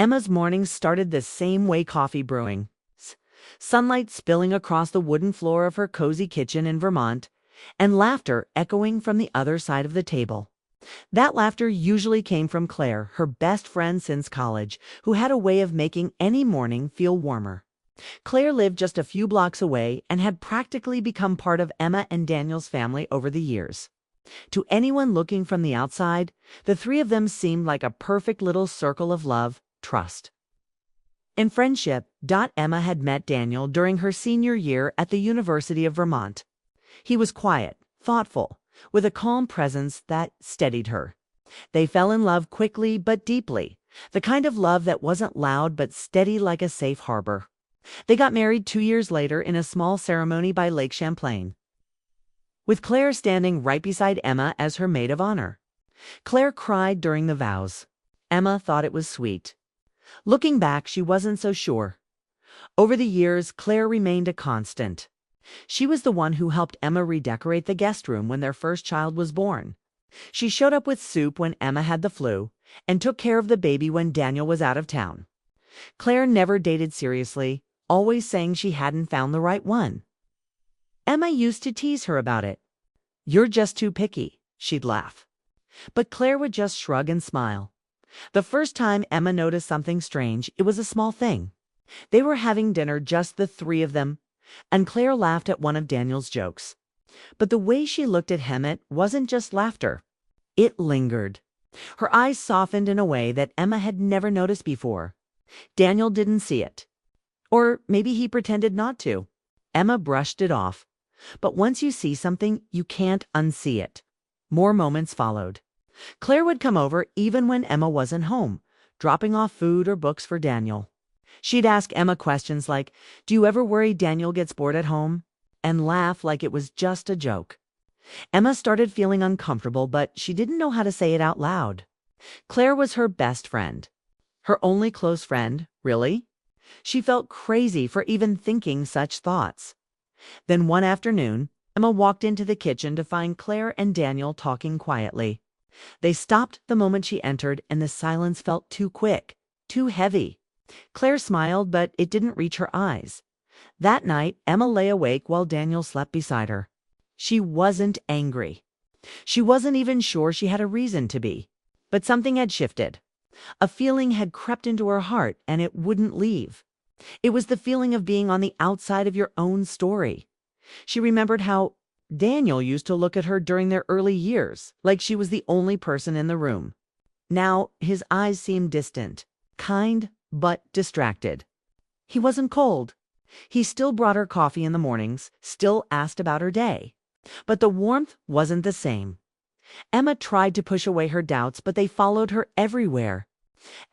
Emma's mornings started the same way: coffee brewing, sunlight spilling across the wooden floor of her cozy kitchen in Vermont, and laughter echoing from the other side of the table. That laughter usually came from Claire, her best friend since college, who had a way of making any morning feel warmer. Claire lived just a few blocks away and had practically become part of Emma and Daniel's family over the years. To anyone looking from the outside, the three of them seemed like a perfect little circle of love, trust, and friendship. Emma had met Daniel during her senior year at the University of Vermont. He was quiet, thoughtful, with a calm presence that steadied her. They fell in love quickly but deeply, the kind of love that wasn't loud but steady, like a safe harbor. They got married 2 years later in a small ceremony by Lake Champlain, with Claire standing right beside Emma as her maid of honor. Claire cried during the vows. Emma thought it was sweet. Looking back, she wasn't so sure. Over the years, Claire remained a constant. She was the one who helped Emma redecorate the guest room when their first child was born. She showed up with soup when Emma had the flu and took care of the baby when Daniel was out of town. Claire never dated seriously, always saying she hadn't found the right one. Emma used to tease her about it. "You're just too picky," she'd laugh. But Claire would just shrug and smile. The first time Emma noticed something strange, it was a small thing. They were having dinner, just the three of them, and Claire laughed at one of Daniel's jokes. But the way she looked at him, it wasn't just laughter. It lingered. Her eyes softened in a way that Emma had never noticed before. Daniel didn't see it. Or maybe he pretended not to. Emma brushed it off. But once you see something, you can't unsee it. More moments followed. Claire would come over even when Emma wasn't home, dropping off food or books for Daniel. She'd ask Emma questions like, "Do you ever worry Daniel gets bored at home?" and laugh like it was just a joke. Emma started feeling uncomfortable, but she didn't know how to say it out loud. Claire was her best friend. Her only close friend, really. She felt crazy for even thinking such thoughts. Then one afternoon, Emma walked into the kitchen to find Claire and Daniel talking quietly. They stopped the moment she entered, and the silence felt too quick, too heavy. Claire smiled, but it didn't reach her eyes. That night, Emma lay awake while Daniel slept beside her. She wasn't angry. She wasn't even sure she had a reason to be. But something had shifted. A feeling had crept into her heart, and it wouldn't leave. It was the feeling of being on the outside of your own story. She remembered how Daniel used to look at her during their early years, like she was the only person in the room. Now his eyes seemed distant, kind but distracted. He wasn't cold. He still brought her coffee in the mornings, still asked about her day. But the warmth wasn't the same. Emma tried to push away her doubts, but they followed her everywhere.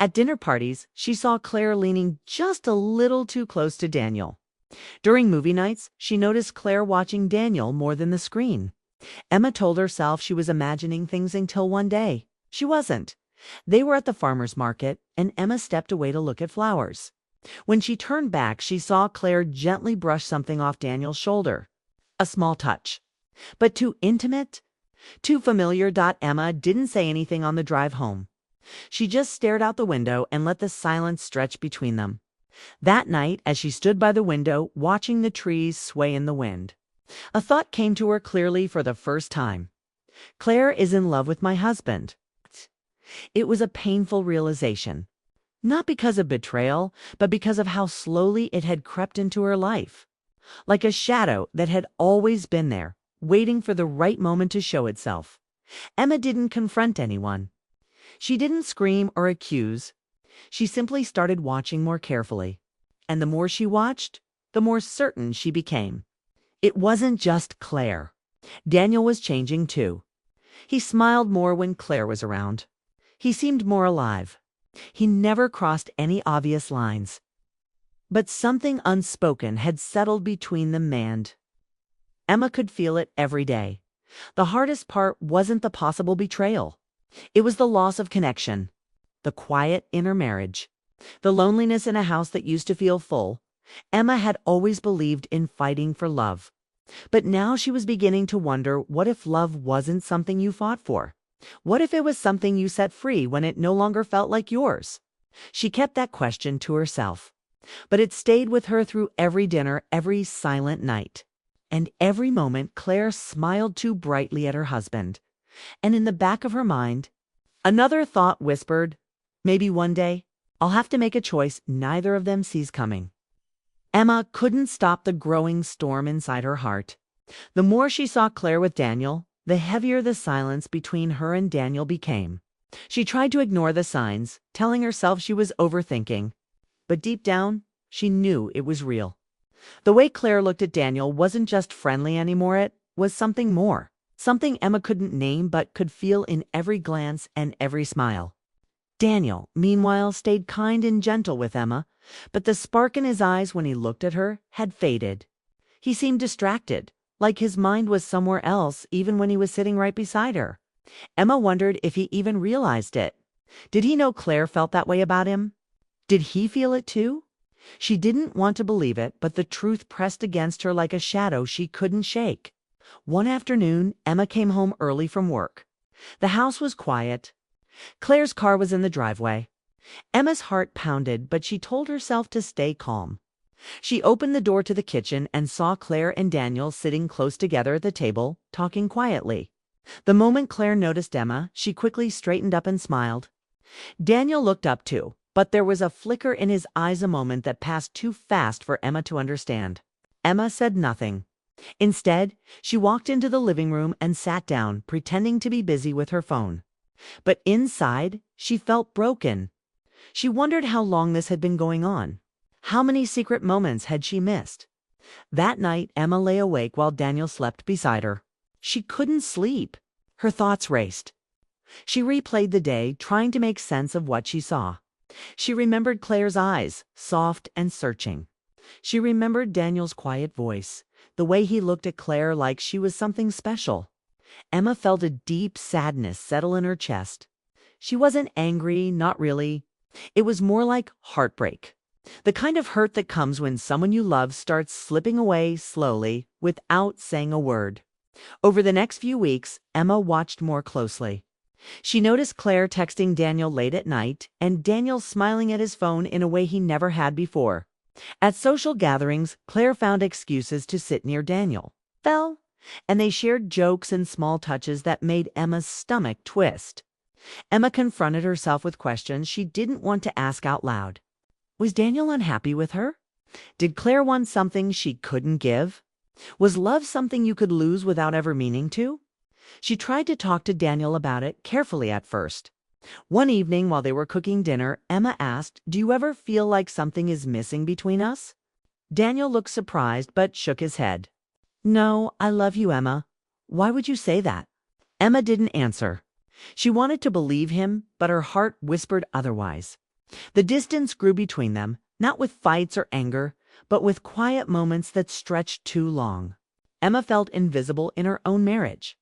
At dinner parties, she saw Claire leaning just a little too close to Daniel. During movie nights, she noticed Claire watching Daniel more than the screen. Emma told herself she was imagining things until one day she wasn't. They were at the farmer's market, and Emma stepped away to look at flowers. When she turned back, she saw Claire gently brush something off Daniel's shoulder. A small touch, but too intimate, too familiar. Emma didn't say anything on the drive home. She just stared out the window and let the silence stretch between them. That night, as she stood by the window, watching the trees sway in the wind, a thought came to her clearly for the first time. Claire is in love with my husband. It was a painful realization. Not because of betrayal, but because of how slowly it had crept into her life. Like a shadow that had always been there, waiting for the right moment to show itself. Emma didn't confront anyone. She didn't scream or accuse. She simply started watching more carefully. And the more she watched, the more certain she became. It wasn't just Claire. Daniel was changing too. He smiled more when Claire was around. He seemed more alive. He never crossed any obvious lines. But something unspoken had settled between them, and Emma could feel it every day. The hardest part wasn't the possible betrayal. It was the loss of connection, the quiet inner marriage, the loneliness in a house that used to feel full. Emma had always believed in fighting for love. But now she was beginning to wonder, what if love wasn't something you fought for? What if it was something you set free when it no longer felt like yours? She kept that question to herself, but it stayed with her through every dinner, every silent night. And every moment Claire smiled too brightly at her husband. And in the back of her mind, another thought whispered, maybe one day I'll have to make a choice neither of them sees coming. Emma couldn't stop the growing storm inside her heart. The more she saw Claire with Daniel, the heavier the silence between her and Daniel became. She tried to ignore the signs, telling herself she was overthinking. But deep down, she knew it was real. The way Claire looked at Daniel wasn't just friendly anymore, it was something more. Something Emma couldn't name but could feel in every glance and every smile. Daniel, meanwhile, stayed kind and gentle with Emma, but the spark in his eyes when he looked at her had faded. He seemed distracted, like his mind was somewhere else even when he was sitting right beside her. Emma wondered if he even realized it. Did he know Claire felt that way about him? Did he feel it too? She didn't want to believe it, but the truth pressed against her like a shadow she couldn't shake. One afternoon, Emma came home early from work. The house was quiet. Claire's car was in the driveway. Emma's heart pounded, but she told herself to stay calm. She opened the door to the kitchen and saw Claire and Daniel sitting close together at the table, talking quietly. The moment Claire noticed Emma, she quickly straightened up and smiled. Daniel looked up too, but there was a flicker in his eyes, a moment that passed too fast for Emma to understand. Emma said nothing. Instead, she walked into the living room and sat down, pretending to be busy with her phone. But inside, she felt broken. She wondered how long this had been going on. How many secret moments had she missed? That night, Emma lay awake while Daniel slept beside her. She couldn't sleep. Her thoughts raced. She replayed the day, trying to make sense of what she saw. She remembered Claire's eyes, soft and searching. She remembered Daniel's quiet voice, the way he looked at Claire like she was something special. Emma felt a deep sadness settle in her chest. She wasn't angry, not really. It was more like heartbreak. The kind of hurt that comes when someone you love starts slipping away slowly without saying a word. Over the next few weeks, Emma watched more closely. She noticed Claire texting Daniel late at night and Daniel smiling at his phone in a way he never had before. At social gatherings, Claire found excuses to sit near Daniel. And they shared jokes and small touches that made Emma's stomach twist. Emma confronted herself with questions she didn't want to ask out loud. Was Daniel unhappy with her? Did Claire want something she couldn't give? Was love something you could lose without ever meaning to? She tried to talk to Daniel about it carefully at first. One evening while they were cooking dinner, Emma asked, "Do you ever feel like something is missing between us?" Daniel looked surprised but shook his head. "No, I love you, Emma. Why would you say that?" Emma didn't answer. She wanted to believe him, but her heart whispered otherwise. The distance grew between them, not with fights or anger, but with quiet moments that stretched too long. Emma felt invisible in her own marriage.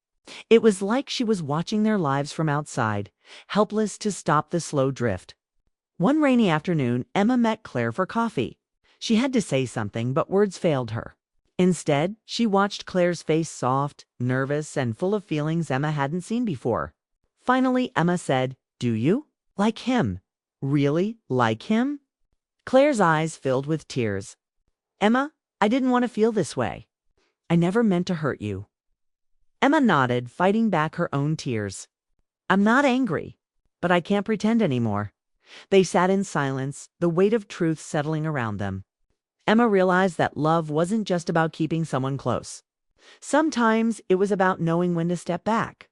It was like she was watching their lives from outside, helpless to stop the slow drift. One rainy afternoon, Emma met Claire for coffee. She had to say something, but words failed her. Instead, she watched Claire's face, soft, nervous, and full of feelings Emma hadn't seen before. Finally, Emma said, "Do you? Like him? Really like him?" Claire's eyes filled with tears. "Emma, I didn't want to feel this way. I never meant to hurt you." Emma nodded, fighting back her own tears. "I'm not angry, but I can't pretend anymore." They sat in silence, the weight of truth settling around them. Emma realized that love wasn't just about keeping someone close. Sometimes it was about knowing when to step back.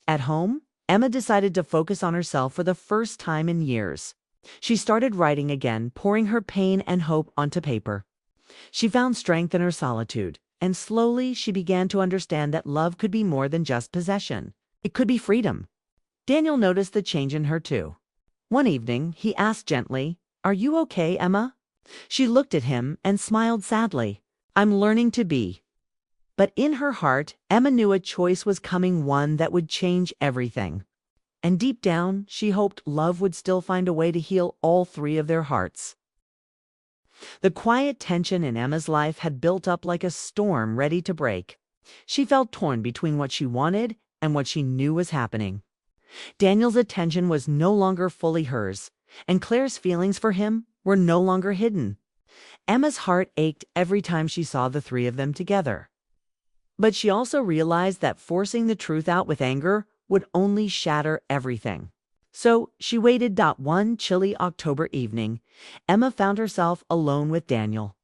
At home, Emma decided to focus on herself for the first time in years. She started writing again, pouring her pain and hope onto paper. She found strength in her solitude, and slowly she began to understand that love could be more than just possession. It could be freedom. Daniel noticed the change in her too. One evening, he asked gently, "Are you okay, Emma?" She looked at him and smiled sadly. "I'm learning to be." But in her heart, Emma knew a choice was coming, one that would change everything. And deep down, she hoped love would still find a way to heal all three of their hearts. The quiet tension in Emma's life had built up like a storm ready to break. She felt torn between what she wanted and what she knew was happening. Daniel's attention was no longer fully hers. and Claire's feelings for him were no longer hidden. Emma's heart ached every time she saw the three of them together. But she also realized that forcing the truth out with anger would only shatter everything. So she waited. One chilly October evening, Emma found herself alone with Daniel.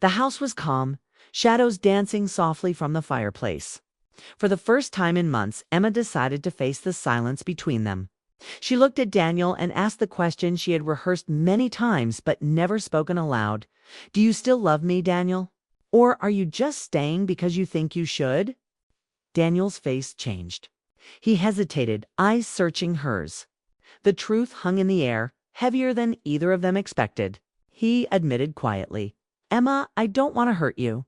The house was calm, shadows dancing softly from the fireplace. For the first time in months, Emma decided to face the silence between them. She looked at Daniel and asked the question she had rehearsed many times but never spoken aloud. Do you still love me, Daniel? Or are you just staying because you think you should? Daniel's face changed. He hesitated, eyes searching hers. The truth hung in the air, heavier than either of them expected. He admitted quietly, Emma, I don't want to hurt you,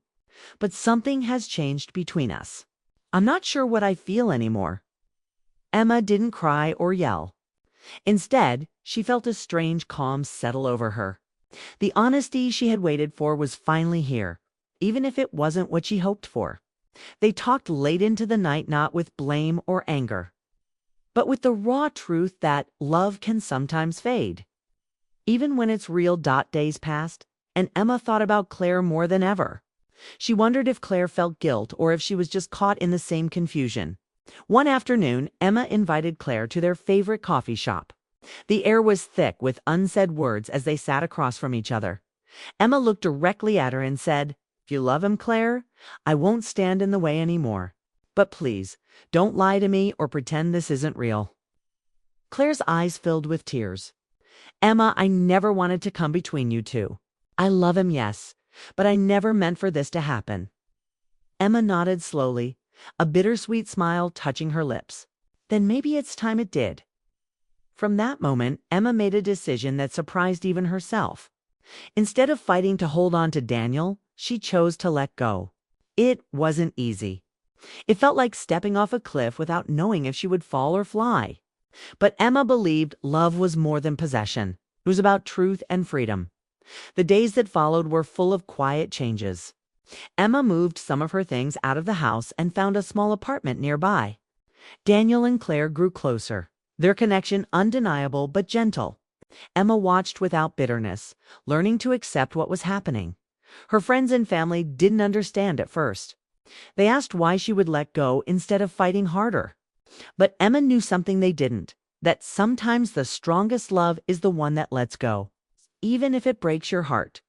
but something has changed between us. I'm not sure what I feel anymore. Emma didn't cry or yell. Instead, she felt a strange calm settle over her. The honesty she had waited for was finally here, even if it wasn't what she hoped for. They talked late into the night, not with blame or anger, but with the raw truth that love can sometimes fade, even when it's real. Days passed, and Emma thought about Claire more than ever. She wondered if Claire felt guilt or if she was just caught in the same confusion. One afternoon, Emma invited Claire to their favorite coffee shop. The air was thick with unsaid words as they sat across from each other. Emma looked directly at her and said, If you love him, Claire, I won't stand in the way anymore. But please, don't lie to me or pretend this isn't real. Claire's eyes filled with tears. Emma, I never wanted to come between you two. I love him, yes, but I never meant for this to happen. Emma nodded slowly, a bittersweet smile touching her lips. Then maybe it's time it did. From that moment, Emma made a decision that surprised even herself. Instead of fighting to hold on to Daniel, she chose to let go. It wasn't easy. It felt like stepping off a cliff without knowing if she would fall or fly. But Emma believed love was more than possession. It was about truth and freedom. The days that followed were full of quiet changes. Emma moved some of her things out of the house and found a small apartment nearby. Daniel and Claire grew closer, their connection undeniable but gentle. Emma watched without bitterness, learning to accept what was happening. Her friends and family didn't understand at first. They asked why she would let go instead of fighting harder. But Emma knew something they didn't, that sometimes the strongest love is the one that lets go, even if it breaks your heart.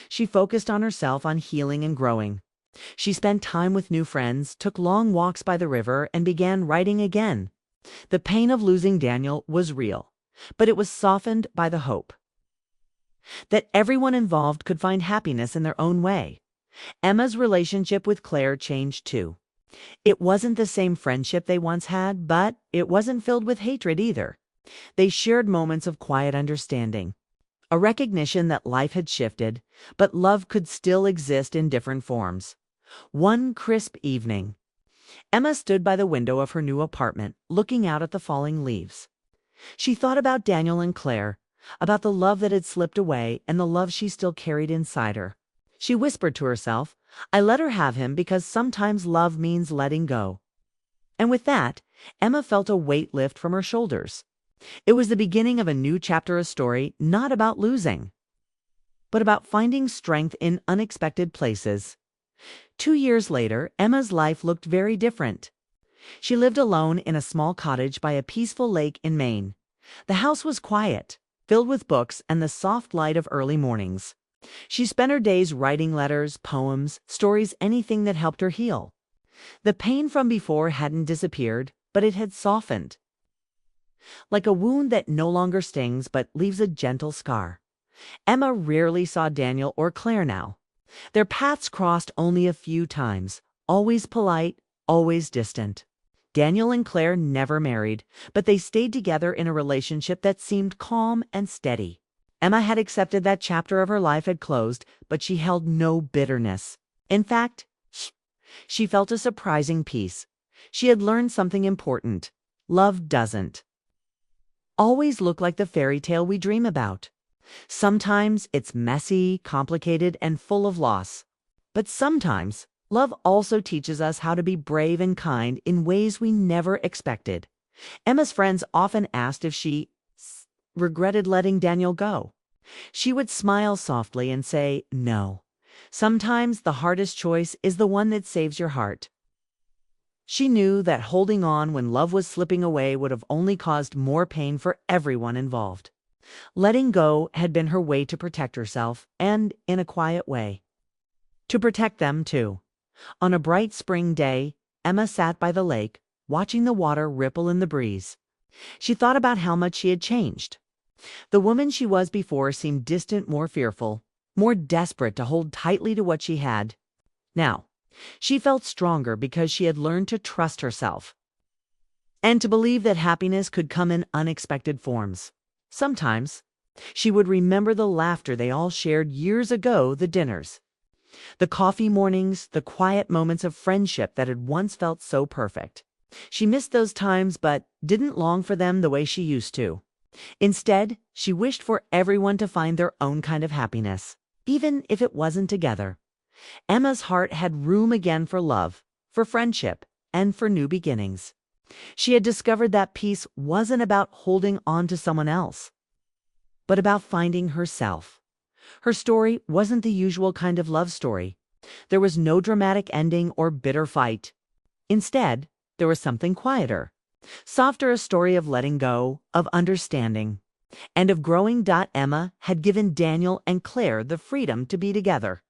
She focused on herself, on healing and growing. She spent time with new friends, took long walks by the river, and began writing again. The pain of losing Daniel was real, but it was softened by the hope that everyone involved could find happiness in their own way. Emma's relationship with Claire changed too. It wasn't the same friendship they once had, but it wasn't filled with hatred either. They shared moments of quiet understanding, a recognition that life had shifted, but love could still exist in different forms. One crisp evening, Emma stood by the window of her new apartment, looking out at the falling leaves. She thought about Daniel and Claire, about the love that had slipped away and the love she still carried inside her. She whispered to herself, I let her have him because sometimes love means letting go. And with that, Emma felt a weight lift from her shoulders. It was the beginning of a new chapter, a story not about losing, but about finding strength in unexpected places. 2 years later, Emma's life looked very different. She lived alone in a small cottage by a peaceful lake in Maine. The house was quiet, filled with books and the soft light of early mornings. She spent her days writing letters, poems, stories, anything that helped her heal. The pain from before hadn't disappeared, but it had softened. Like a wound that no longer stings but leaves a gentle scar. Emma rarely saw Daniel or Claire now. Their paths crossed only a few times, always polite, always distant. Daniel and Claire never married, but they stayed together in a relationship that seemed calm and steady. Emma had accepted that chapter of her life had closed, but she held no bitterness. In fact, she felt a surprising peace. She had learned something important. Love doesn't always look like the fairy tale we dream about. Sometimes it's messy, complicated, and full of loss. But sometimes love also teaches us how to be brave and kind in ways we never expected. Emma's friends often asked if she regretted letting Daniel go. She would smile softly and say, "No. Sometimes the hardest choice is the one that saves your heart." She knew that holding on when love was slipping away would have only caused more pain for everyone involved. Letting go had been her way to protect herself, and in a quiet way. To protect them, too. On a bright spring day, Emma sat by the lake, watching the water ripple in the breeze. She thought about how much she had changed. The woman she was before seemed distant, more fearful, more desperate to hold tightly to what she had. Now, she felt stronger because she had learned to trust herself and to believe that happiness could come in unexpected forms. Sometimes, she would remember the laughter they all shared years ago, the dinners, the coffee mornings, the quiet moments of friendship that had once felt so perfect. She missed those times but didn't long for them the way she used to. Instead, she wished for everyone to find their own kind of happiness, even if it wasn't together. Emma's heart had room again for love, for friendship, and for new beginnings. She had discovered that peace wasn't about holding on to someone else, but about finding herself. Her story wasn't the usual kind of love story. There was no dramatic ending or bitter fight. Instead, there was something quieter, softer, a story of letting go, of understanding, and of growing. Emma had given Daniel and Claire the freedom to be together.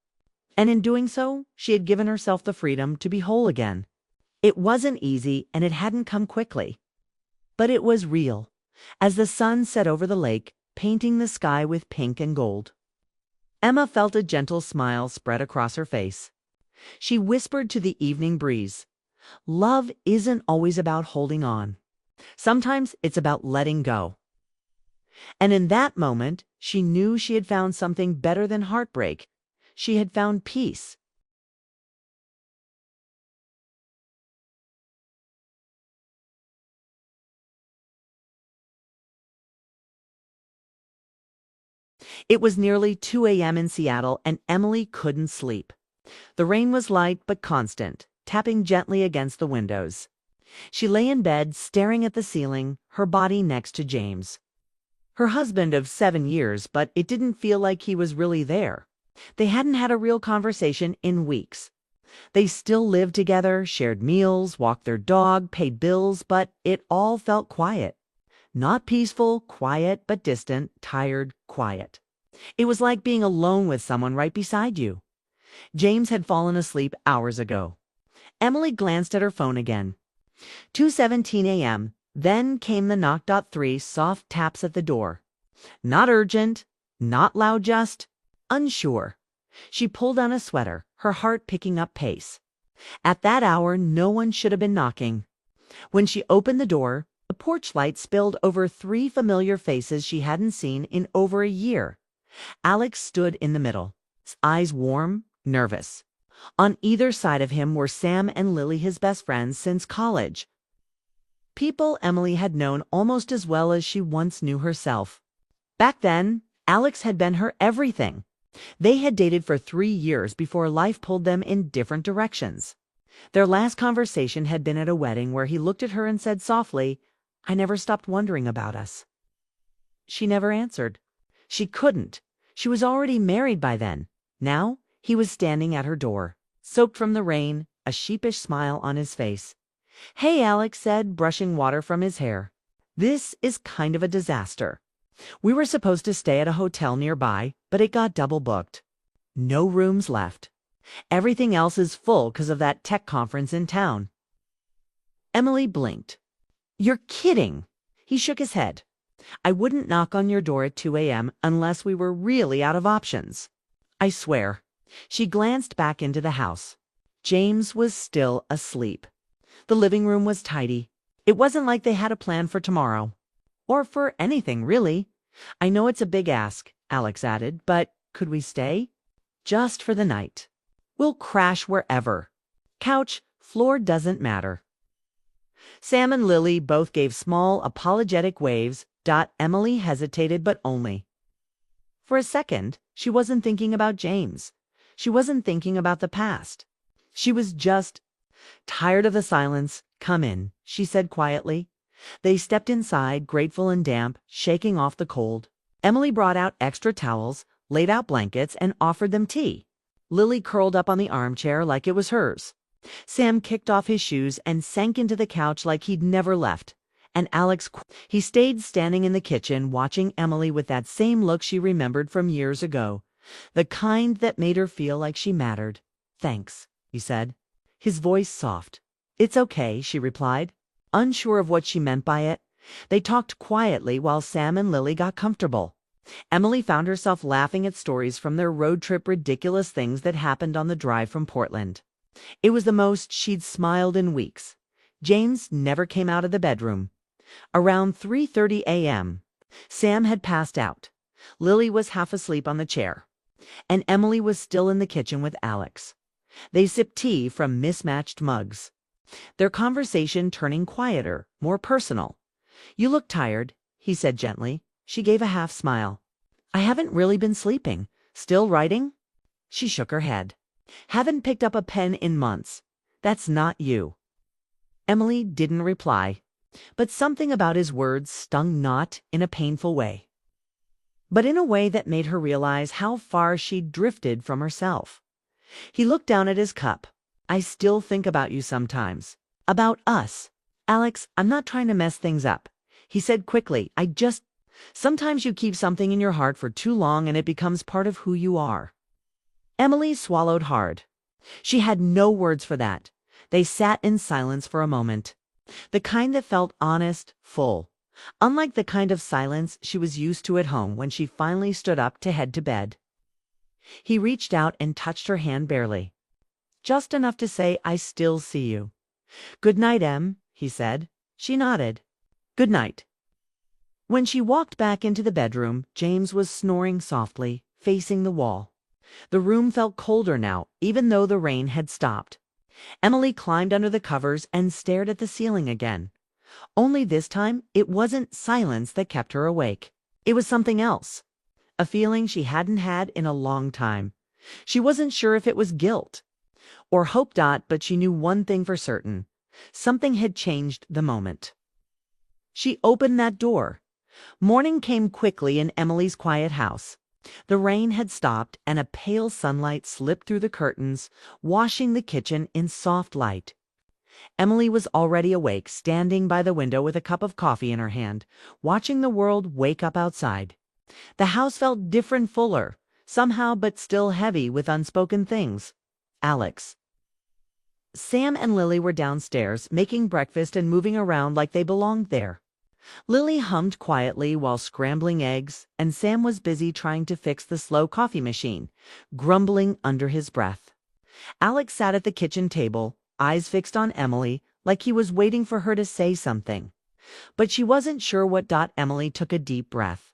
And in doing so, she had given herself the freedom to be whole again. It wasn't easy, and it hadn't come quickly. But it was real, as the sun set over the lake, painting the sky with pink and gold. Emma felt a gentle smile spread across her face. She whispered to the evening breeze, "Love isn't always about holding on. Sometimes it's about letting go." And in that moment, she knew she had found something better than heartbreak. She had found peace. It was nearly 2 a.m. in Seattle, and Emily couldn't sleep. The rain was light but constant, tapping gently against the windows. She lay in bed, staring at the ceiling, her body next to James. Her husband of 7 years, but it didn't feel like he was really there. They hadn't had a real conversation in weeks. They still lived together, shared meals, walked their dog, paid bills, but it all felt quiet. Not peaceful, quiet, but distant, tired, quiet. It was like being alone with someone right beside you. James had fallen asleep hours ago. Emily glanced at her phone again. 2:17 a.m. Then came the knock. 3 soft taps at the door. Not urgent, not loud, just unsure. She pulled on a sweater, her heart picking up pace. At that hour, no one should have been knocking. When she opened the door, the porch light spilled over 3 familiar faces she hadn't seen in over a year. Alex stood in the middle, his eyes warm, nervous. On either side of him were Sam and Lily, his best friends since college. People Emily had known almost as well as she once knew herself. Back then, Alex had been her everything. They had dated for 3 years before life pulled them in different directions. Their last conversation had been at a wedding where he looked at her and said softly, "I never stopped wondering about us." She never answered. She couldn't. She was already married by then. Now, he was standing at her door, soaked from the rain, a sheepish smile on his face. "Hey," Alex said, brushing water from his hair. "This is kind of a disaster. We were supposed to stay at a hotel nearby, but it got double booked. No rooms left. Everything else is full because of that tech conference in town." Emily blinked. "You're kidding." He shook his head. "I wouldn't knock on your door at 2 a.m. unless we were really out of options. I swear." She glanced back into the house. James was still asleep. The living room was tidy. It wasn't like they had a plan for tomorrow. Or for anything, really. "I know it's a big ask," Alex added, "but could we stay? Just for the night. We'll crash wherever. Couch, floor, doesn't matter." Sam and Lily both gave small, apologetic waves. Emily hesitated, but only. For a second, she wasn't thinking about James. She wasn't thinking about the past. She was just tired of the silence. "Come in," she said quietly. They stepped inside, grateful and damp, shaking off the cold. Emily brought out extra towels, laid out blankets, and offered them tea. Lily curled up on the armchair like it was hers. Sam kicked off his shoes and sank into the couch like he'd never left. And he stayed standing in the kitchen watching Emily with that same look she remembered from years ago, the kind that made her feel like she mattered. "Thanks," he said, his voice soft. "It's okay," she replied, unsure of what she meant by it. They talked quietly while Sam and Lily got comfortable. Emily found herself laughing at stories from their road trip, ridiculous things that happened on the drive from Portland. It was the most she'd smiled in weeks. James never came out of the bedroom. Around 3:30 a.m., Sam had passed out. Lily was half asleep on the chair, and Emily was still in the kitchen with Alex. They sipped tea from mismatched mugs, their conversation turning quieter, more personal. "You look tired," he said gently. She gave a half smile. "I haven't really been sleeping. Still writing?" She shook her head. "Haven't picked up a pen in months. That's not you." Emily didn't reply, but something about his words stung, not in a painful way, but in a way that made her realize how far she'd drifted from herself. He looked down at his cup. "I still think about you sometimes. About us. Alex, I'm not trying to mess things up," he said quickly. Sometimes you keep something in your heart for too long and it becomes part of who you are." Emily swallowed hard. She had no words for that. They sat in silence for a moment. The kind that felt honest, full. Unlike the kind of silence she was used to at home when she finally stood up to head to bed. He reached out and touched her hand barely. Just enough to say, "I still see you." "Good night, Em," he said. She nodded. "Good night." When she walked back into the bedroom, James was snoring softly, facing the wall. The room felt colder now, even though the rain had stopped. Emily climbed under the covers and stared at the ceiling again. Only this time, it wasn't silence that kept her awake. It was something else. A feeling she hadn't had in a long time. She wasn't sure if it was guilt or hope, but she knew one thing for certain. Something had changed the moment she opened that door. Morning came quickly in Emily's quiet house. The rain had stopped and a pale sunlight slipped through the curtains, washing the kitchen in soft light. Emily was already awake, standing by the window with a cup of coffee in her hand, watching the world wake up outside. The house felt different, fuller, somehow, but still heavy with unspoken things. Alex. Sam and Lily were downstairs, making breakfast and moving around like they belonged there. Lily hummed quietly while scrambling eggs, and Sam was busy trying to fix the slow coffee machine, grumbling under his breath. Alex sat at the kitchen table, eyes fixed on Emily, like he was waiting for her to say something. But she wasn't sure what. Emily took a deep breath.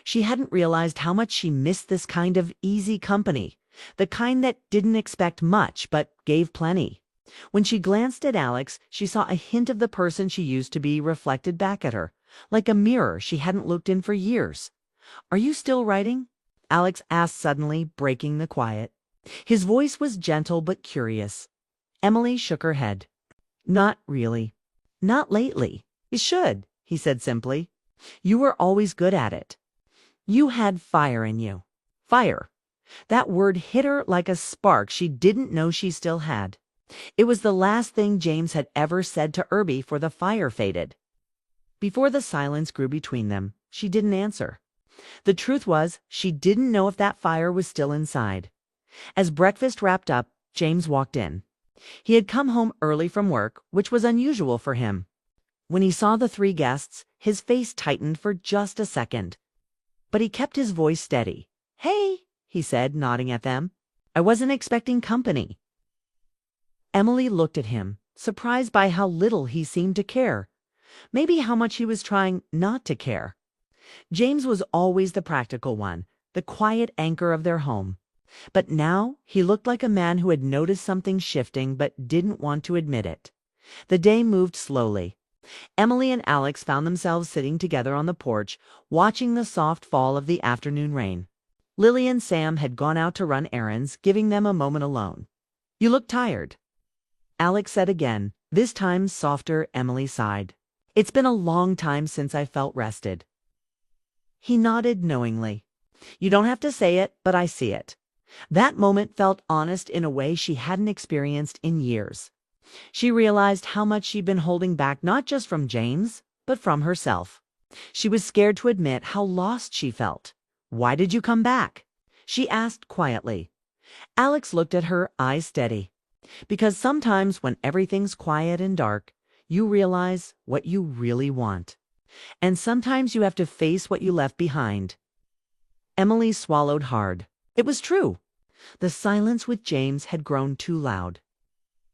She hadn't realized how much she missed this kind of easy company, the kind that didn't expect much but gave plenty. When she glanced at Alex, she saw a hint of the person she used to be reflected back at her, like a mirror she hadn't looked in for years. "Are you still writing?" Alex asked suddenly, breaking the quiet. His voice was gentle but curious. Emily shook her head. "Not really. Not lately. You should," he said simply. "You were always good at it. You had fire in you." Fire. That word hit her like a spark she didn't know she still had. It was the last thing James had ever said to her before the fire faded. Before the silence grew between them, she didn't answer. The truth was, she didn't know if that fire was still inside. As breakfast wrapped up, James walked in. He had come home early from work, which was unusual for him. When he saw the three guests, his face tightened for just a second. But he kept his voice steady. "Hey," he said, nodding at them. "I wasn't expecting company." Emily looked at him, surprised by how little he seemed to care. Maybe how much he was trying not to care. James was always the practical one, the quiet anchor of their home. But now he looked like a man who had noticed something shifting but didn't want to admit it. The day moved slowly. Emily and Alex found themselves sitting together on the porch, watching the soft fall of the afternoon rain. Lily and Sam had gone out to run errands, giving them a moment alone. "You look tired," Alex said again. This time softer. Emily sighed. It's been a long time since I felt rested." He nodded knowingly. "You don't have to say it, but I see it." That moment felt honest in a way she hadn't experienced in years. She realized how much she'd been holding back, not just from James, but from herself. She was scared to admit how lost she felt. "Why did you come back?" she asked quietly. Alex looked at her, eyes steady. "Because sometimes when everything's quiet and dark, you realize what you really want. And sometimes you have to face what you left behind." Emily swallowed hard. It was true. The silence with James had grown too loud.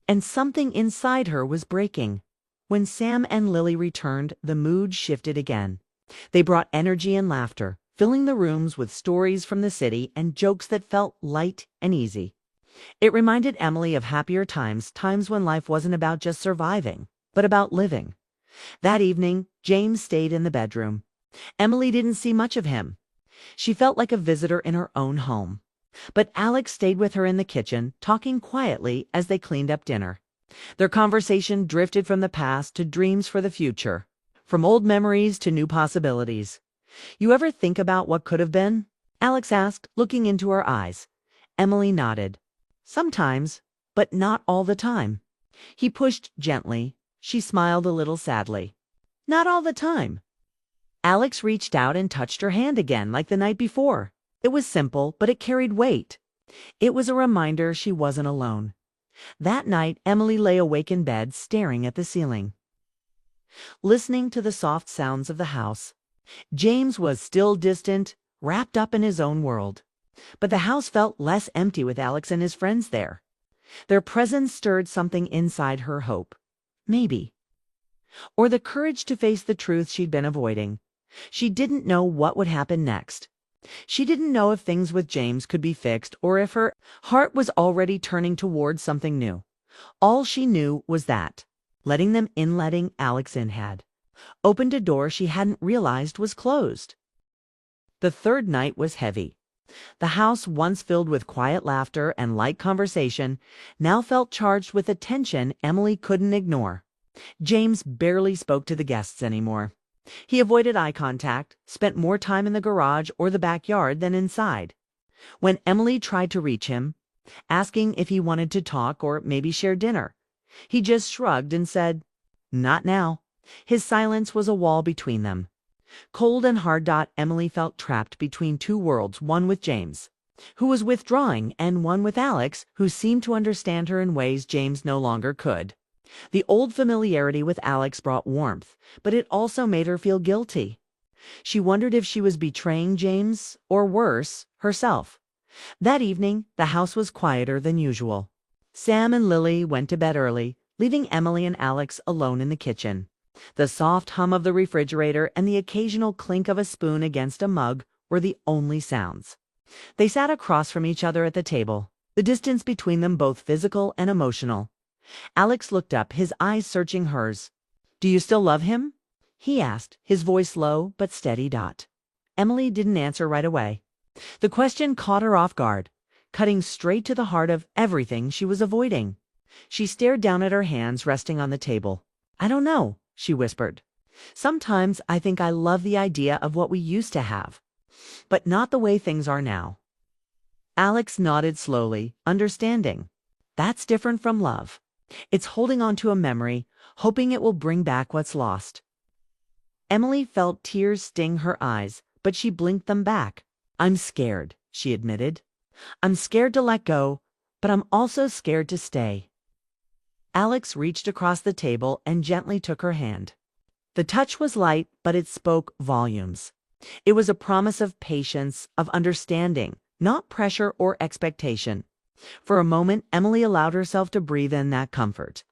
And something inside her was breaking. When Sam and Lily returned, the mood shifted again. They brought energy and laughter, filling the rooms with stories from the city and jokes that felt light and easy. It reminded Emily of happier times, times when life wasn't about just surviving, but about living. That evening, James stayed in the bedroom. Emily didn't see much of him. She felt like a visitor in her own home. But Alex stayed with her in the kitchen, talking quietly as they cleaned up dinner. Their conversation drifted from the past to dreams for the future, from old memories to new possibilities. "You ever think about what could have been?" Alex asked, looking into her eyes. Emily nodded. "Sometimes, but not all the time." He pushed gently. She smiled a little sadly. "Not all the time." Alex reached out and touched her hand again, like the night before. It was simple, but it carried weight. It was a reminder she wasn't alone. That night, Emily lay awake in bed, staring at the ceiling, listening to the soft sounds of the house. James was still distant, wrapped up in his own world. But the house felt less empty with Alex and his friends there. Their presence stirred something inside her: hope. Maybe. Or the courage to face the truth she'd been avoiding. She didn't know what would happen next. She didn't know if things with James could be fixed or if her heart was already turning towards something new. All she knew was that letting Alex in had opened a door she hadn't realized was closed. The third night was heavy. The house, once filled with quiet laughter and light conversation, now felt charged with a tension Emily couldn't ignore. James barely spoke to the guests anymore. He avoided eye contact, spent more time in the garage or the backyard than inside. When Emily tried to reach him, asking if he wanted to talk or maybe share dinner, he just shrugged and said, "Not now." His silence was a wall between them. Cold and hard. Emily felt trapped between two worlds, one with James, who was withdrawing, and one with Alex, who seemed to understand her in ways James no longer could. The old familiarity with Alex brought warmth, but it also made her feel guilty. She wondered if she was betraying James, or worse, herself. That evening, the house was quieter than usual. Sam and Lily went to bed early, leaving Emily and Alex alone in the kitchen. The soft hum of the refrigerator and the occasional clink of a spoon against a mug were the only sounds. They sat across from each other at the table, the distance between them both physical and emotional. Alex looked up, his eyes searching hers. "Do you still love him?" he asked, his voice low but steady. Emily didn't answer right away. The question caught her off guard, cutting straight to the heart of everything she was avoiding. She stared down at her hands resting on the table. "I don't know," she whispered. "Sometimes I think I love the idea of what we used to have, but not the way things are now." Alex nodded slowly, understanding. That's different from love. It's holding on to a memory, hoping it will bring back what's lost. Emily felt tears sting her eyes, but she blinked them back. "I'm scared," she admitted. "I'm scared to let go, but I'm also scared to stay." Alex reached across the table and gently took her hand. The touch was light, but it spoke volumes. It was a promise of patience, of understanding, not pressure or expectation. For a moment, Emily allowed herself to breathe in that comfort.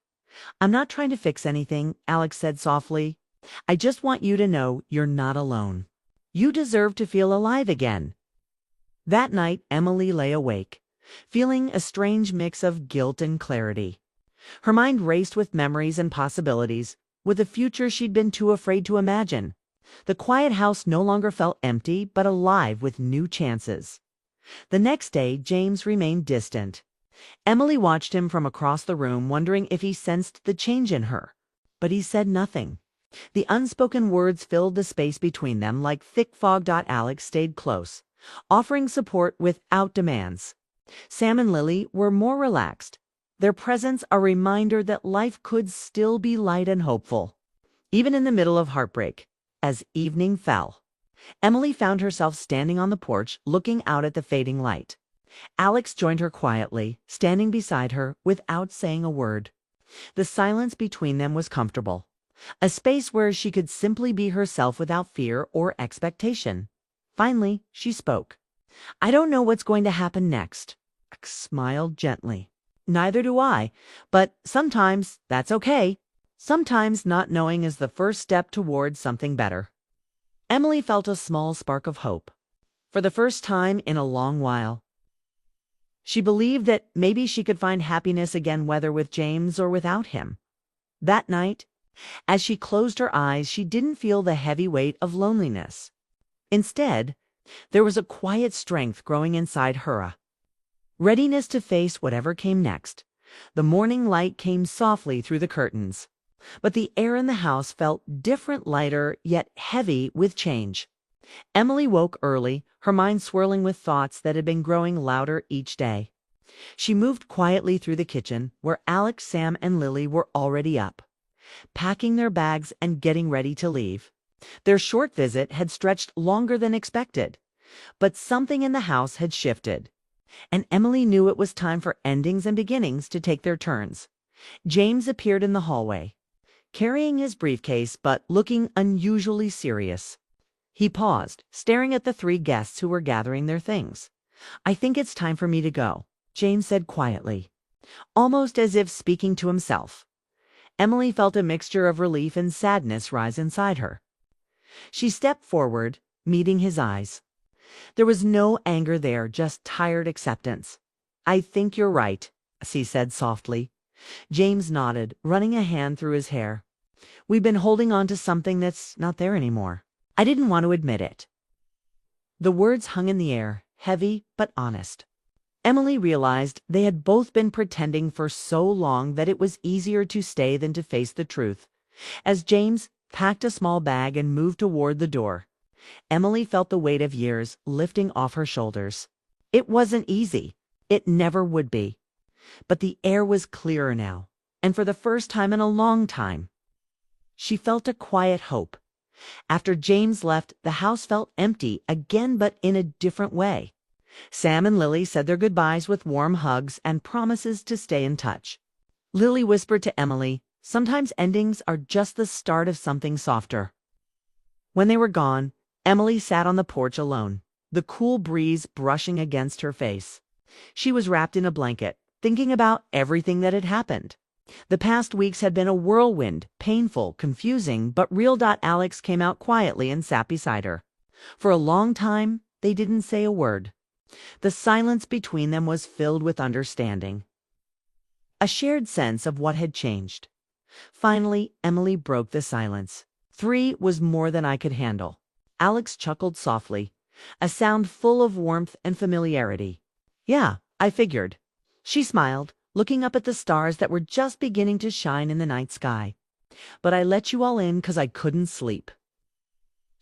"I'm not trying to fix anything," Alex said softly. "I just want you to know you're not alone. You deserve to feel alive again." That night, Emily lay awake, feeling a strange mix of guilt and clarity. Her mind raced with memories and possibilities, with a future she'd been too afraid to imagine. The quiet house no longer felt empty, but alive with new chances. The next day, James remained distant. Emily watched him from across the room, wondering if he sensed the change in her. But he said nothing. The unspoken words filled the space between them like thick fog. Alex stayed close, offering support without demands. Sam and Lily were more relaxed, their presence a reminder that life could still be light and hopeful, even in the middle of heartbreak. As evening fell, Emily found herself standing on the porch looking out at the fading light. Alex joined her quietly, standing beside her without saying a word. The silence between them was comfortable, a space where she could simply be herself without fear or expectation. Finally, she spoke. "I don't know what's going to happen next." Alex smiled gently. "Neither do I, but sometimes that's okay. Sometimes not knowing is the first step towards something better." Emily felt a small spark of hope. For the first time in a long while, she believed that maybe she could find happiness again, whether with James or without him. That night, as she closed her eyes, she didn't feel the heavy weight of loneliness. Instead, there was a quiet strength growing inside her, a readiness to face whatever came next. The morning light came softly through the curtains, but the air in the house felt different, lighter, yet heavy with change. Emily woke early, her mind swirling with thoughts that had been growing louder each day. She moved quietly through the kitchen, where Alex, Sam, and Lily were already up, packing their bags and getting ready to leave. Their short visit had stretched longer than expected, but something in the house had shifted, and Emily knew it was time for endings and beginnings to take their turns. James appeared in the hallway, carrying his briefcase but looking unusually serious. He paused, staring at the three guests who were gathering their things. "I think it's time for me to go," James said quietly, almost as if speaking to himself. Emily felt a mixture of relief and sadness rise inside her. She stepped forward, meeting his eyes. There was no anger there, just tired acceptance. "I think you're right," she said softly. James nodded, running a hand through his hair. "We've been holding on to something that's not there anymore. I didn't want to admit it." The words hung in the air, heavy but honest. Emily realized they had both been pretending for so long that it was easier to stay than to face the truth. As James packed a small bag and moved toward the door, Emily felt the weight of years lifting off her shoulders. It wasn't easy. It never would be. But the air was clearer now, and for the first time in a long time, she felt a quiet hope. After James left, the house felt empty again, but in a different way. Sam and Lily said their goodbyes with warm hugs and promises to stay in touch. Lily whispered to Emily, "Sometimes endings are just the start of something softer." When they were gone, Emily sat on the porch alone, the cool breeze brushing against her face. She was wrapped in a blanket, thinking about everything that had happened. The past weeks had been a whirlwind, painful, confusing, but real. Alex came out quietly and sat beside her. For a long time, they didn't say a word. The silence between them was filled with understanding, a shared sense of what had changed. Finally, Emily broke the silence. "3 was more than I could handle." Alex chuckled softly, a sound full of warmth and familiarity. "Yeah, I figured." She smiled, looking up at the stars that were just beginning to shine in the night sky. "But I let you all in 'cause I couldn't sleep."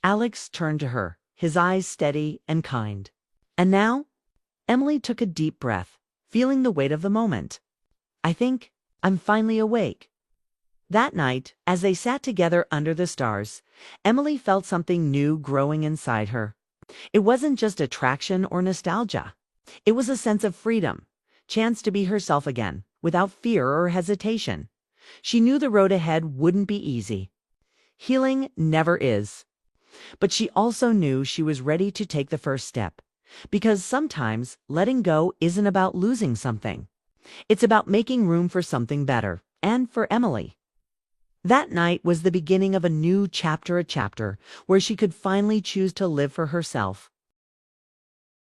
Alex turned to her, his eyes steady and kind. "And now?" Emily took a deep breath, feeling the weight of the moment. "I think I'm finally awake." That night, as they sat together under the stars, Emily felt something new growing inside her. It wasn't just attraction or nostalgia. It was a sense of freedom, chance to be herself again, without fear or hesitation. She knew the road ahead wouldn't be easy. Healing never is. But she also knew she was ready to take the first step. Because sometimes letting go isn't about losing something. It's about making room for something better, and for Emily. That night was the beginning of a new chapter, a chapter where she could finally choose to live for herself,